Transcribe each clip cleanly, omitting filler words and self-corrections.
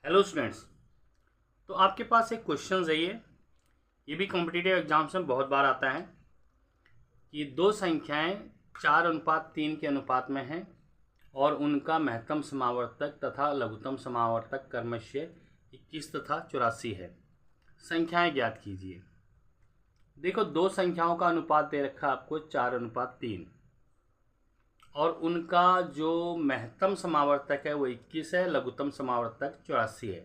Hello students. तो आपके पास एक क्वेश्चन है, ये भी कॉम्पिटिटिव एग्जाम्स में बहुत बार आता है कि दो संख्याएं 4:3 के अनुपात में हैं और उनका महत्तम समावर्तक तथा लघुत्तम समावर्तक क्रमशः 21 तथा 84 है। संख्याएं ज्ञात कीजिए। देखो, दो संख्याओं का अनुपात दे रखा है आपको 4:3 और उनका जो महत्तम समावर्तक है वो 21 है, लघुत्तम समावर्तक 84 है।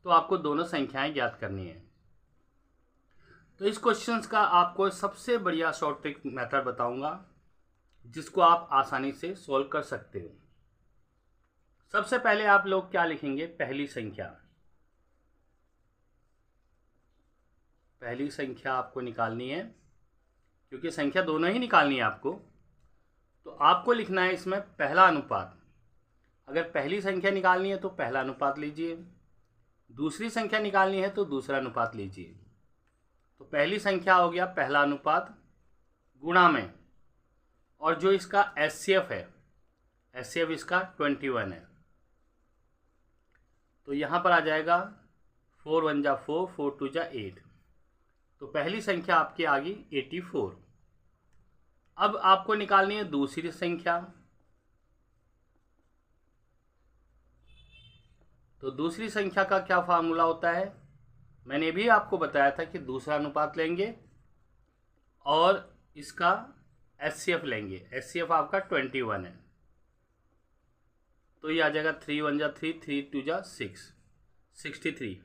तो आपको दोनों संख्याएं ज्ञात करनी है। तो इस क्वेश्चंस का आपको सबसे बढ़िया शॉर्ट ट्रिक मेथड बताऊंगा जिसको आप आसानी से सॉल्व कर सकते हो। सबसे पहले आप लोग क्या लिखेंगे, पहली संख्या आपको निकालनी है, क्योंकि संख्या दोनों ही निकालनी है आपको। तो आपको लिखना है इसमें पहला अनुपात। अगर पहली संख्या निकालनी है तो पहला अनुपात लीजिए, दूसरी संख्या निकालनी है तो दूसरा अनुपात लीजिए। तो पहली संख्या हो गया पहला अनुपात गुणा में, और जो इसका एचसीएफ है, एचसीएफ इसका 21 है, तो यहाँ पर आ जाएगा 4 1 जा 4, 4 2 जा 8। तो पहली संख्या आपकी आ गई 84। अब आपको निकालनी है दूसरी संख्या। तो दूसरी संख्या का क्या फार्मूला होता है, मैंने भी आपको बताया था कि दूसरा अनुपात लेंगे और इसका एचसीएफ लेंगे। एचसीएफ आपका 21 है, तो ये आ जाएगा 3 1 जा 3, 3 2 जा 6, 63।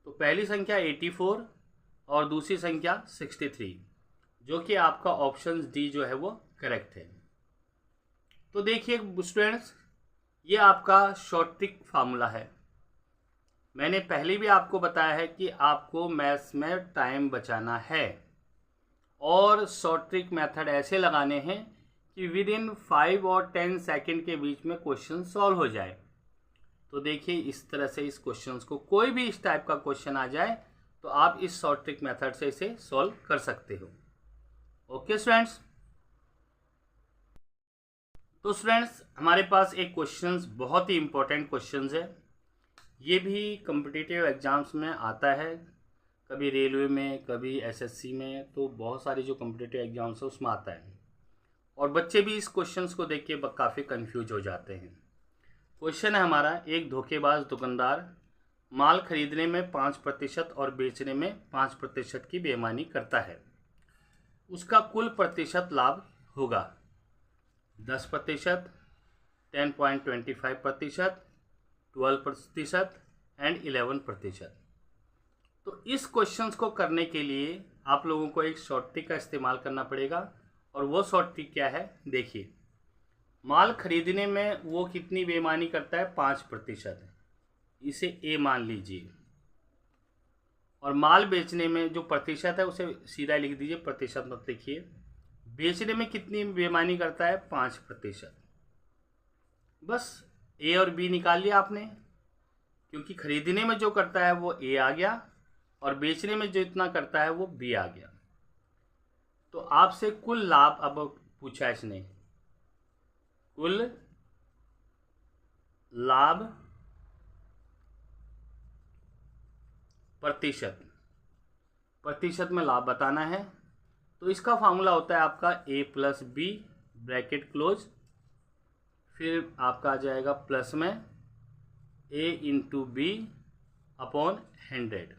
तो पहली संख्या 84 और दूसरी संख्या 63, जो कि आपका ऑप्शन डी जो है वो करेक्ट है। तो देखिए स्टूडेंट्स, ये आपका शॉर्ट ट्रिक फार्मूला है। मैंने पहले भी आपको बताया है कि आपको मैथ्स में टाइम बचाना है और शॉर्ट ट्रिक मेथड ऐसे लगाने हैं कि विद इन 5 और 10 सेकेंड के बीच में क्वेश्चन सॉल्व हो जाए। तो देखिए, इस तरह से इस क्वेश्चन को, कोई भी इस टाइप का क्वेश्चन आ जाए तो आप इस शॉर्ट ट्रिक मेथड से इसे सॉल्व कर सकते हो। Okay students. तो स्टूडेंट्स, हमारे पास एक क्वेश्चंस बहुत ही इंपॉर्टेंट क्वेश्चंस है। ये भी कॉम्पिटिटिव एग्जाम्स में आता है, कभी रेलवे में, कभी एसएससी में, तो बहुत सारे जो कॉम्पिटिटिव एग्जाम्स है उसमें आता है और बच्चे भी इस क्वेश्चंस को देख के काफ़ी कंफ्यूज हो जाते हैं। क्वेश्चन है हमारा, एक धोखेबाज दुकानदार माल खरीदने में 5% और बेचने में 5% की बेईमानी करता है। उसका कुल प्रतिशत लाभ होगा 10%, 10.25%, 12% एंड 11%। तो इस क्वेश्चंस को करने के लिए आप लोगों को एक शॉर्ट ट्रिक का इस्तेमाल करना पड़ेगा, और वो शॉर्ट ट्रिक क्या है, देखिए। माल खरीदने में वो कितनी बेईमानी करता है, 5%, इसे ए मान लीजिए। और माल बेचने में जो प्रतिशत है उसे सीधा लिख दीजिए, प्रतिशत मत लिखिए। बेचने में कितनी बेईमानी करता है, 5%। बस ए और बी निकाल लिया आपने, क्योंकि खरीदने में जो करता है वो ए आ गया और बेचने में जो इतना करता है वो बी आ गया। तो आपसे कुल लाभ अब पूछा है इसने, कुल लाभ प्रतिशत में लाभ बताना है। तो इसका फार्मूला होता है आपका ए प्लस बी ब्रैकेट क्लोज, फिर आपका आ जाएगा प्लस में ए इंटू बी अपॉन 100।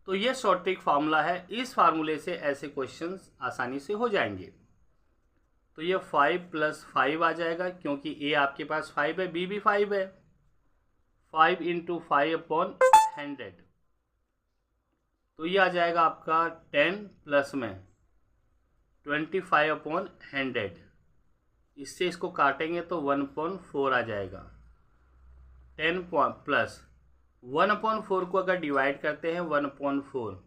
तो ये शॉर्ट ट्रिक फार्मूला है। इस फार्मूले से ऐसे क्वेश्चंस आसानी से हो जाएंगे। तो ये 5 + 5 आ जाएगा, क्योंकि ए आपके पास 5 है, बी भी 5 है। 5 × 5 अपॉन 100, तो ये आ जाएगा आपका 10 प्लस में 25 अपॉन 100। इससे इसको काटेंगे तो 1/4 आ जाएगा। 10 प्लस 1/4 को अगर डिवाइड करते हैं 1/4,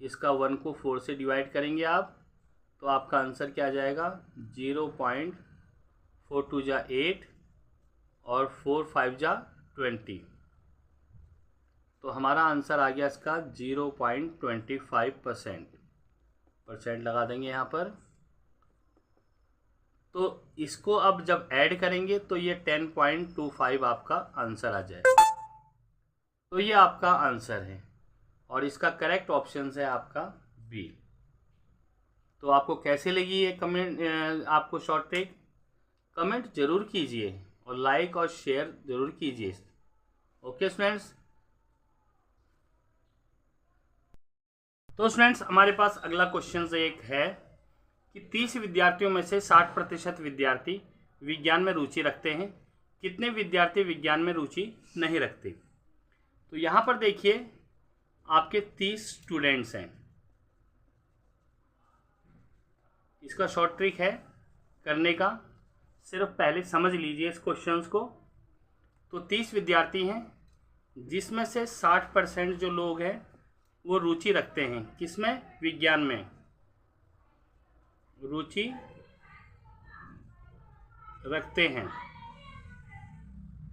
इसका 1 को 4 से डिवाइड करेंगे आप, तो आपका आंसर क्या आ जाएगा, 0.42 जा 8 और 4 5 जा 20। तो हमारा आंसर आ गया इसका 0.25%। परसेंट लगा देंगे यहाँ पर। तो इसको अब जब ऐड करेंगे तो ये 10.25 आपका आंसर आ जाएगा। तो ये आपका आंसर है और इसका करेक्ट ऑप्शन है आपका बी। तो आपको कैसे लगी ये कमेंट, आपको शॉर्ट ट्रिक कमेंट जरूर कीजिए और लाइक और शेयर जरूर कीजिए। Okay students. तो स्टूडेंट्स हमारे पास अगला क्वेश्चन एक है कि 30 विद्यार्थियों में से 60% विद्यार्थी विज्ञान में रुचि रखते हैं, कितने विद्यार्थी विज्ञान में रुचि नहीं रखते। तो यहाँ पर देखिए आपके 30 स्टूडेंट्स हैं। इसका शॉर्ट ट्रिक है करने का, सिर्फ पहले समझ लीजिए इस क्वेश्चंस को। तो 30 विद्यार्थी हैं जिसमें से 60% जो लोग हैं वो रुचि रखते हैं, किसमें, विज्ञान में रुचि रखते हैं।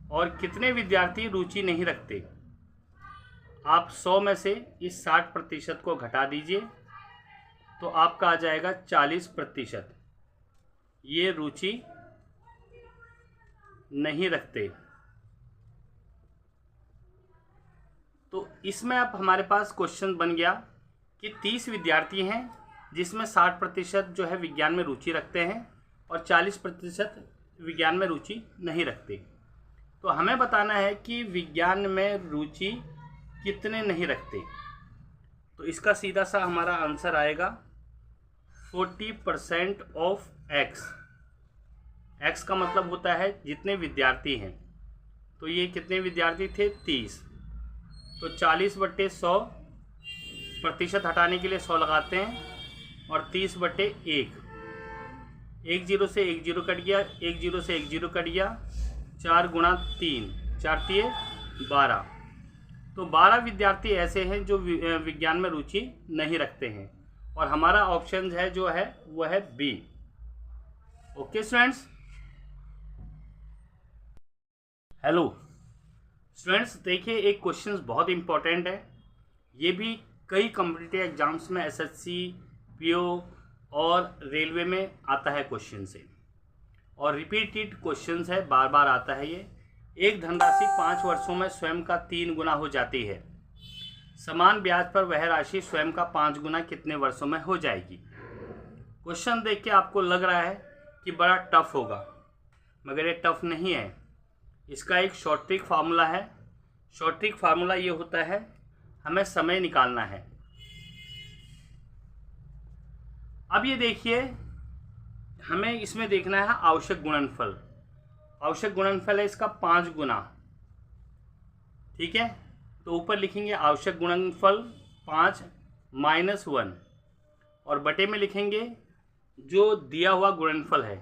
और कितने विद्यार्थी रुचि नहीं रखते। आप 100 में से इस 60% को घटा दीजिए तो आपका आ जाएगा 40%, ये रुचि नहीं रखते। तो इसमें अब हमारे पास क्वेश्चन बन गया कि 30 विद्यार्थी हैं जिसमें 60% जो है विज्ञान में रुचि रखते हैं और 40% विज्ञान में रुचि नहीं रखते। तो हमें बताना है कि विज्ञान में रुचि कितने नहीं रखते। तो इसका सीधा सा हमारा आंसर आएगा 40% ऑफ एक्स। एक्स का मतलब होता है जितने विद्यार्थी हैं। तो ये कितने विद्यार्थी थे, 30। तो 40/100, प्रतिशत हटाने के लिए 100 लगाते हैं और 30/1, 1 0 से 1 0 कट गया, 1 0 से 1 0 कट गया, 4 गुणा 3, 4 तिये 12। तो 12 विद्यार्थी ऐसे हैं जो विज्ञान में रुचि नहीं रखते हैं और हमारा ऑप्शन है जो है वो है B. Okay students. Hello students, देखिए एक क्वेश्चन बहुत इंपॉर्टेंट है। ये भी कई कॉम्पिटिटिव एग्जाम्स में एसएससी, पीओ और रेलवे में आता है क्वेश्चन से, और रिपीटेड क्वेश्चन है, बार बार आता है ये। एक धनराशि 5 वर्षों में स्वयं का 3 गुना हो जाती है। समान ब्याज पर वह राशि स्वयं का 5 गुना कितने वर्षों में हो जाएगी। क्वेश्चन देख के आपको लग रहा है कि बड़ा टफ होगा, मगर ये टफ नहीं है। इसका एक शॉर्ट ट्रिक फार्मूला है। शॉर्ट ट्रिक फार्मूला ये होता है, हमें समय निकालना है। अब ये देखिए, हमें इसमें देखना है आवश्यक गुणनफल। आवश्यक गुणनफल है इसका 5 गुना, ठीक है। तो ऊपर लिखेंगे आवश्यक गुणनफल 5 - 1 और बटे में लिखेंगे जो दिया हुआ गुणनफल है।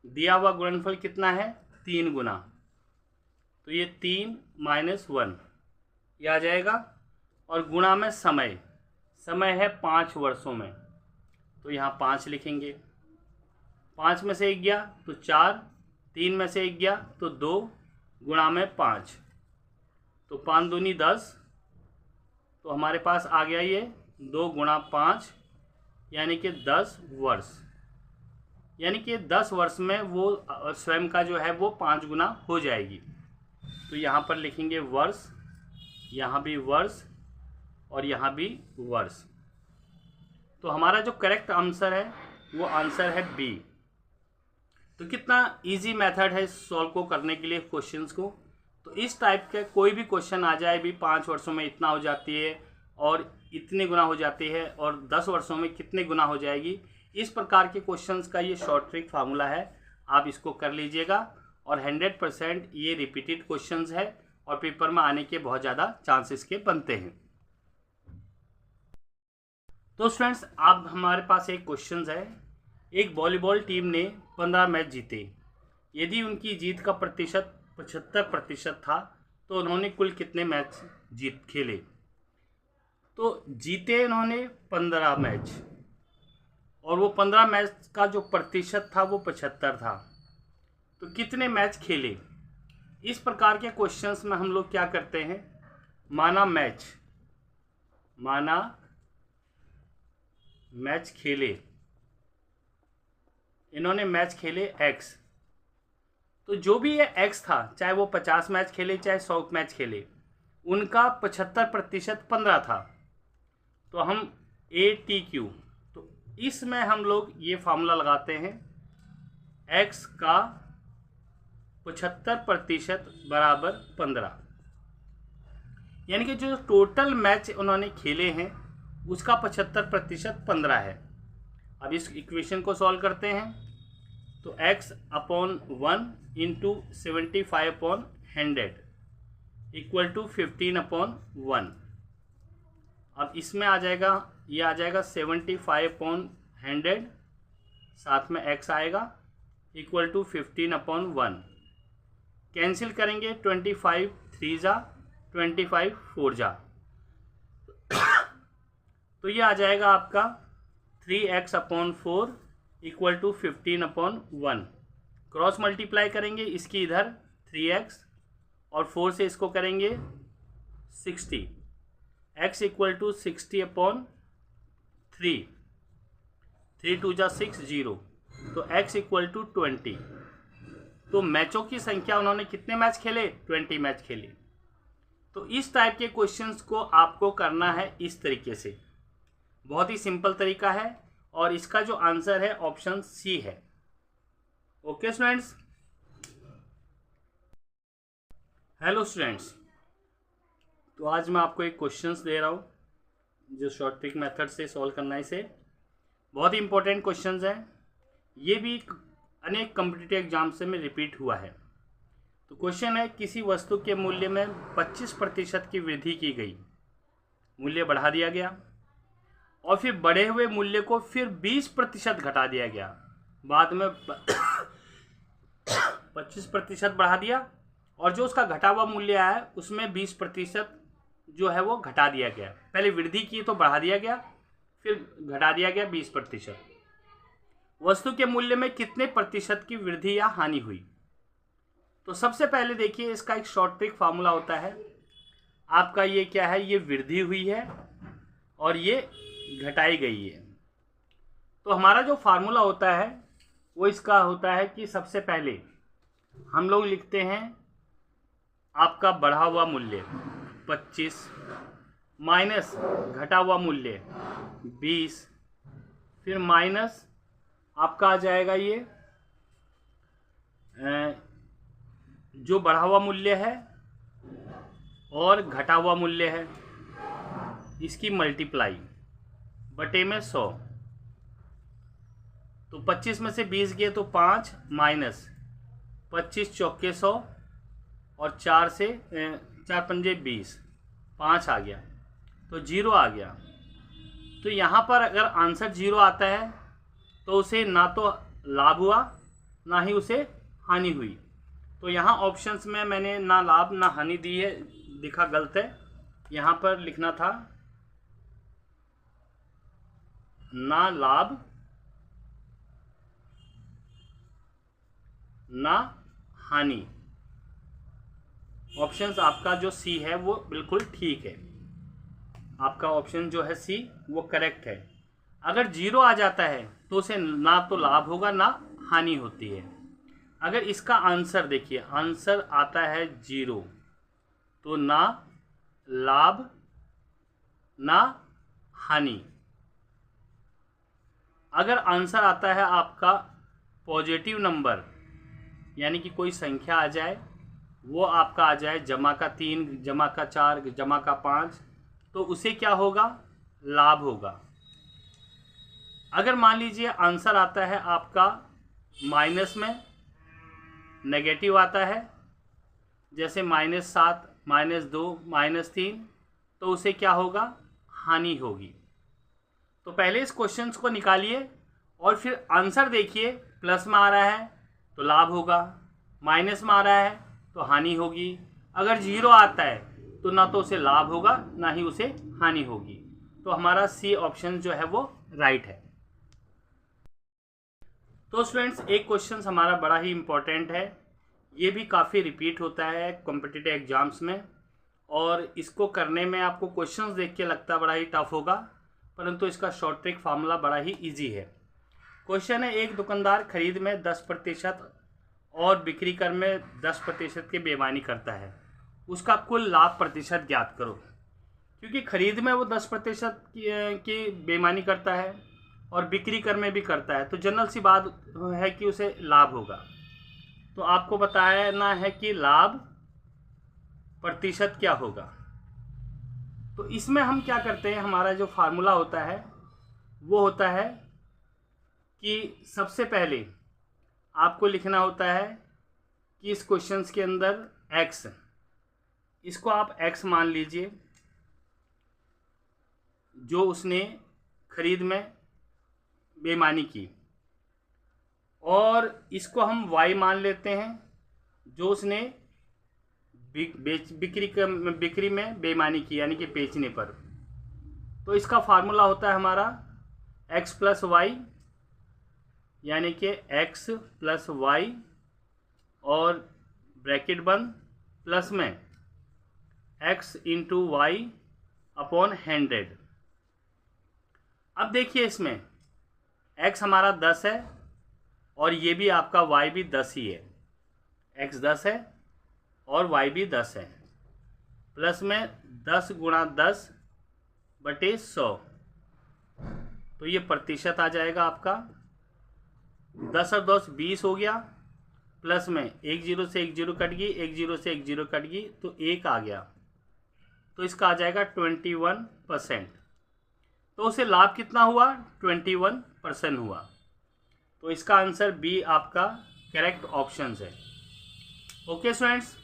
दिया हुआ गुणनफल कितना है, 3 गुना। तो ये 3 - 1 ये आ जाएगा, और गुणा में समय, समय है 5 वर्षों में, तो यहाँ 5 लिखेंगे। 5 में से 1 गया तो 4, 3 में से 1 गया तो 2, गुणा में 5, तो 5 दूनी 10। तो हमारे पास आ गया ये 2 गुणा 5 यानी कि 10 वर्ष। यानी कि 10 वर्ष में वो स्वयं का जो है वो 5 गुना हो जाएगी। तो यहाँ पर लिखेंगे वर्ष, यहाँ भी वर्ष और यहाँ भी वर्ष। तो हमारा जो करेक्ट आंसर है वो आंसर है बी। तो कितना इजी मेथड है सॉल्व को करने के लिए क्वेश्चंस को। तो इस टाइप के कोई भी क्वेश्चन आ जाए भी, 5 वर्षों में इतना हो जाती है और इतने गुना हो जाती है और 10 वर्षों में कितने गुना हो जाएगी, इस प्रकार के क्वेश्चंस का ये शॉर्ट ट्रिक फार्मूला है। आप इसको कर लीजिएगा और 100% ये रिपीटेड क्वेश्चंस है और पेपर में आने के बहुत ज़्यादा चांसेस के बनते हैं। तो स्टूडेंट्स, अब हमारे पास एक क्वेश्चन है। एक वॉलीबॉल टीम ने 15 मैच जीते। यदि उनकी जीत का प्रतिशत 75% था तो उन्होंने कुल कितने मैच खेले। तो जीते इन्होंने 15 मैच और वो 15 मैच का जो प्रतिशत था वो 75 था। तो कितने मैच खेले। इस प्रकार के क्वेश्चंस में हम लोग क्या करते हैं, माना मैच खेले, इन्होंने मैच खेले x। तो जो भी ये x था, चाहे वो 50 मैच खेले चाहे 100 मैच खेले, उनका 75% 15 था, तो हम ATQ, तो इसमें हम लोग ये फार्मूला लगाते हैं x का 75% बराबर 15, यानी कि जो टोटल मैच उन्होंने खेले हैं उसका 75% 15 है। अब इस इक्वेशन को सॉल्व करते हैं, तो x/1 इंटू 75/100 इक्वल टू 15/1। अब इसमें आ जाएगा, ये आ जाएगा 75/100, साथ में x आएगा इक्वल टू 15/1। कैंसिल करेंगे, 25 3 जा 25 4 जा, तो ये आ जाएगा आपका 3x/4 equal to 15/1। Cross multiply करेंगे, इसकी इधर 3x और 4 से इसको करेंगे 60, x इक्वल टू 60/3, 3 2 जा 6 0, तो x इक्वल टू 20। तो मैचों की संख्या उन्होंने कितने मैच खेले? 20 मैच खेले। तो इस टाइप के क्वेश्चंस को आपको करना है इस तरीके से, बहुत ही सिंपल तरीका है, और इसका जो आंसर है ऑप्शन सी है। ओके स्टूडेंट्स, हेलो स्टूडेंट्स, तो आज मैं आपको एक क्वेश्चंस दे रहा हूँ जो शॉर्ट ट्रिक मेथड से सॉल्व करना है। इसे बहुत ही इंपॉर्टेंट क्वेश्चंस हैं, ये भी अनेक कॉम्पिटिटिव एग्जाम से में रिपीट हुआ है। तो क्वेश्चन है, किसी वस्तु के मूल्य में 25% की वृद्धि की गई, मूल्य बढ़ा दिया गया, और फिर बढ़े हुए मूल्य को फिर 20% घटा दिया गया, बाद में 25% बढ़ा दिया, और जो उसका घटा हुआ मूल्य आया उसमें 20% जो है वो घटा दिया गया। पहले वृद्धि की तो बढ़ा दिया गया, फिर घटा दिया गया 20%। वस्तु के मूल्य में कितने प्रतिशत की वृद्धि या हानि हुई? तो सबसे पहले देखिए, इसका एक शॉर्ट ट्रिक फार्मूला होता है आपका। ये क्या है? ये वृद्धि हुई है और ये घटाई गई है। तो हमारा जो फार्मूला होता है वो इसका होता है कि सबसे पहले हम लोग लिखते हैं आपका बढ़ा हुआ मूल्य 25 माइनस घटा हुआ मूल्य 20, फिर माइनस आपका आ जाएगा ये जो बढ़ा हुआ मूल्य है और घटा हुआ मूल्य है, इसकी मल्टीप्लाई बटे में 100। तो 25 में से 20 गए तो 5 माइनस 25 चौके 100 और 4 से 4 पंजे 20, 5 आ गया तो 0 आ गया। तो यहाँ पर अगर आंसर 0 आता है तो उसे ना तो लाभ हुआ ना ही उसे हानि हुई। तो यहाँ ऑप्शंस में मैंने ना लाभ ना हानि दी है, लिखा गलत है। यहाँ पर लिखना था ना लाभ ना हानि। ऑप्शंस आपका जो सी है वो बिल्कुल ठीक है, आपका ऑप्शन जो है सी वो करेक्ट है। अगर 0 आ जाता है तो उसे ना तो लाभ होगा ना हानि होती है। अगर इसका आंसर देखिए, आंसर आता है 0, तो ना लाभ ना हानि। अगर आंसर आता है आपका पॉजिटिव नंबर, यानी कि कोई संख्या आ जाए, वो आपका आ जाए जमा का 3, जमा का 4, जमा का 5, तो उसे क्या होगा? लाभ होगा। अगर मान लीजिए आंसर आता है आपका माइनस में, नेगेटिव आता है, जैसे -7, -2, -3, तो उसे क्या होगा? हानि होगी। तो पहले इस क्वेश्चंस को निकालिए और फिर आंसर देखिए, प्लस में आ रहा है तो लाभ होगा, माइनस में आ रहा है तो हानि होगी। अगर 0 आता है तो ना तो उसे लाभ होगा ना ही उसे हानि होगी। तो हमारा सी ऑप्शन जो है वो राइट है। तो स्टूडेंट्स, एक क्वेश्चन हमारा बड़ा ही इम्पोर्टेंट है, ये भी काफ़ी रिपीट होता है कॉम्पिटिटिव एग्जाम्स में, और इसको करने में आपको क्वेश्चंस देख के लगता है बड़ा ही टफ होगा, परंतु इसका शॉर्ट ट्रिक फार्मूला बड़ा ही इजी है। क्वेश्चन है, एक दुकानदार खरीद में 10% और बिक्री कर में 10% की बेईमानी करता है। उसका कुल लाभ प्रतिशत ज्ञात करो। क्योंकि खरीद में वो 10% की बेईमानी करता है और बिक्री कर में भी करता है, तो जनरल सी बात है कि उसे लाभ होगा। तो आपको बताना है कि लाभ प्रतिशत क्या होगा। तो इसमें हम क्या करते हैं, हमारा जो फार्मूला होता है वो होता है कि सबसे पहले आपको लिखना होता है कि इस क्वेश्चन के अंदर x, इसको आप x मान लीजिए जो उसने खरीद में बेईमानी की, और इसको हम y मान लेते हैं जो उसने बिक्री में बेईमानी की, यानी कि बेचने पर। तो इसका फार्मूला होता है हमारा x प्लस वाई, यानी कि x प्लस वाई और ब्रैकेट बंद प्लस में x इंटू वाई अपॉन 100। अब देखिए इसमें x हमारा 10 है और ये भी आपका y भी 10 ही है, x 10 है और y भी 10 है, प्लस में 10 गुणा 10 बटे 100। तो ये प्रतिशत आ जाएगा आपका 10 और 10 20 हो गया, प्लस में एक जीरो से एक जीरो कट गई, एक जीरो से एक जीरो कट गई, तो 1 आ गया। तो इसका आ जाएगा 21%। तो उसे लाभ कितना हुआ, 21% हुआ। तो इसका आंसर बी आपका करेक्ट ऑप्शन है। Okay students.